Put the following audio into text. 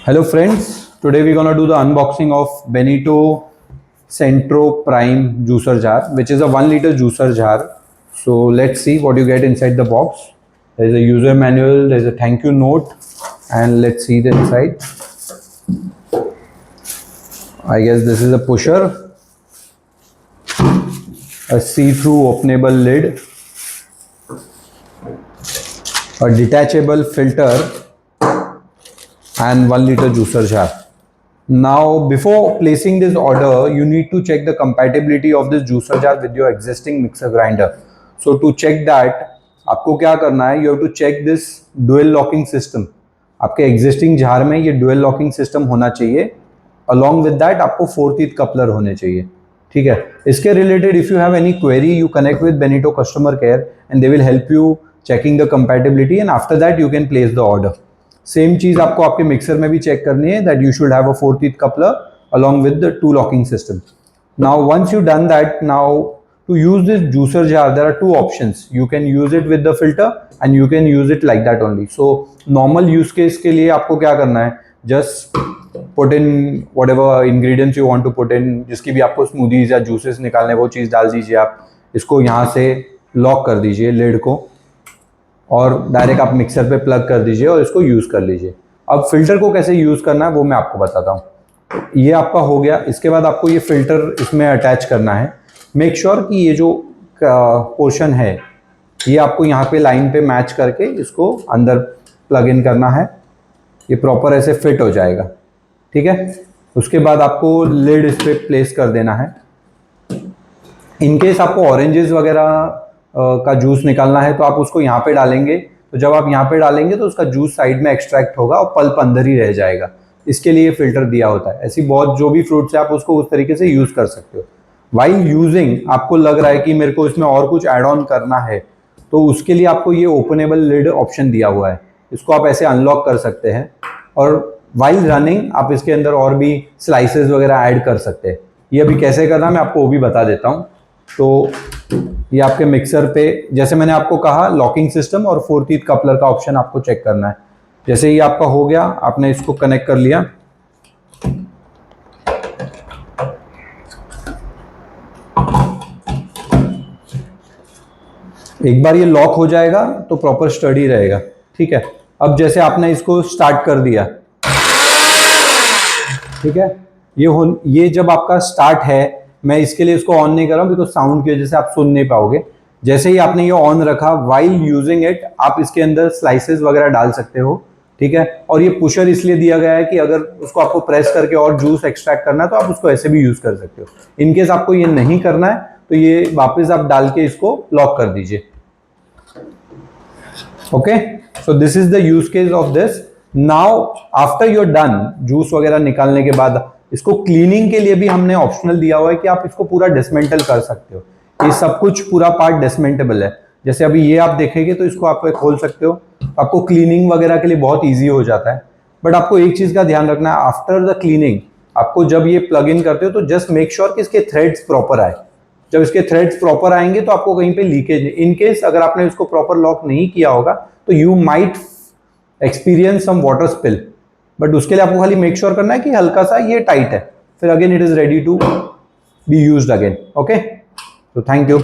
Hello friends, today we're gonna do the unboxing of Benito Centro Prime juicer jar, which is a 1 liter juicer jar. So let's see what you get inside the box. There's a user manual, there's a thank you note, and let's see the inside. I guess this is a pusher, a see-through openable lid, a detachable filter, and 1 liter juicer jar. Now before placing this order, you need to check the compatibility of this juicer jar with your existing mixer grinder. So to check that, आपको क्या करना है, you have to check this dual locking system. आपके existing jar में ये dual locking system होना चाहिए. Along with that आपको 4 teeth coupler होने चाहिए. ठीक है. इसके related if you have any query, you connect with Benito customer care and they will help you checking the compatibility and after that you can place the order. Same चीज आपको आपके mixer में भी चेक करनी है that you should have a 4 teeth coupler along with the 2 locking system. Now once you done that, now to use this juicer jar there are 2 options. You can use it with the filter and you can use it like that only. So normal use case के लिए आपको क्या करना है, just put in whatever ingredients you want to put in. जिसकी भी आपको smoothies या juices निकालने वो चीज़ डाल दीजिए. आप इसको यहाँ से लॉक कर दीजिए लिड को और डायरेक्ट आप मिक्सर पे प्लग कर दीजिए और इसको यूज़ कर लीजिए. अब फिल्टर को कैसे यूज़ करना है वो मैं आपको बताता हूँ. ये आपका हो गया. इसके बाद आपको ये फिल्टर इसमें अटैच करना है. मेक श्योर कि ये जो पोर्शन है ये आपको यहाँ पे लाइन पे मैच करके इसको अंदर प्लग इन करना है. ये प्रॉपर ऐसे फिट हो जाएगा. ठीक है. उसके बाद आपको लिड इस पर प्लेस कर देना है. इनकेस आपको ऑरेंजेस वगैरह का जूस निकालना है तो आप उसको यहाँ पे डालेंगे. तो जब आप यहाँ पे डालेंगे तो उसका जूस साइड में एक्सट्रैक्ट होगा और पल्प अंदर ही रह जाएगा. इसके लिए फिल्टर दिया होता है. ऐसी बहुत जो भी फ्रूट्स है आप उसको उस तरीके से यूज़ कर सकते हो. वाइल यूजिंग आपको लग रहा है कि मेरे को इसमें और कुछ ऐड ऑन करना है तो उसके लिए आपको ये ओपनेबल लिड ऑप्शन दिया हुआ है. इसको आप ऐसे अनलॉक कर सकते हैं और वाइल रनिंग आप इसके अंदर और भी स्लाइसेस वगैरह ऐड कर सकते हैं. ये अभी कैसे करना मैं आपको वो भी बता देता हूँ. तो ये आपके मिक्सर पे जैसे मैंने आपको कहा लॉकिंग सिस्टम और 4 टीथ कपलर का ऑप्शन आपको चेक करना है. जैसे ही आपका हो गया आपने इसको कनेक्ट कर लिया. एक बार ये लॉक हो जाएगा तो प्रॉपर स्टडी रहेगा. ठीक है. अब जैसे आपने इसको स्टार्ट कर दिया. ठीक है. ये जब आपका स्टार्ट है, मैं इसके लिए इसको ऑन नहीं कर रहा हूँ बिकॉज साउंड की वजह से आप सुन नहीं पाओगे. जैसे ही आपने ये ऑन रखा वाइल यूजिंग इट आप इसके अंदर स्लाइसेस वगैरह डाल सकते हो. ठीक है. और ये पुशर इसलिए दिया गया है कि अगर उसको आपको प्रेस करके और जूस एक्सट्रैक्ट करना है तो आप उसको ऐसे भी यूज कर सकते हो. इनकेस आपको ये नहीं करना है तो ये वापस आप डाल के इसको लॉक कर दीजिए. Okay. So this is the use case of this. Now after your done juice वगैरह निकालने के बाद इसको क्लीनिंग के लिए भी हमने ऑप्शनल दिया हुआ है कि आप इसको पूरा डिसमेंटल कर सकते हो. ये सब कुछ पूरा पार्ट डिसमेंटेबल है. जैसे अभी ये आप देखेंगे तो इसको आप खोल सकते हो. आपको क्लीनिंग वगैरह के लिए बहुत इजी हो जाता है. बट आपको एक चीज का ध्यान रखना है. आफ्टर द क्लीनिंग आपको जब ये प्लग इन करते हो तो जस्ट मेक श्योर कि इसके थ्रेड्स प्रॉपर आए. जब इसके थ्रेड्स प्रॉपर आएंगे तो आपको कहीं पे लीकेज नहीं. इनकेस अगर आपने इसको प्रॉपर लॉक नहीं किया होगा तो you might experience some water spill. But उसके लिए आपको खाली मेक श्योर करना है कि हल्का सा ये टाइट है. फिर again it is ready to be used again. Okay. तो थैंक यू.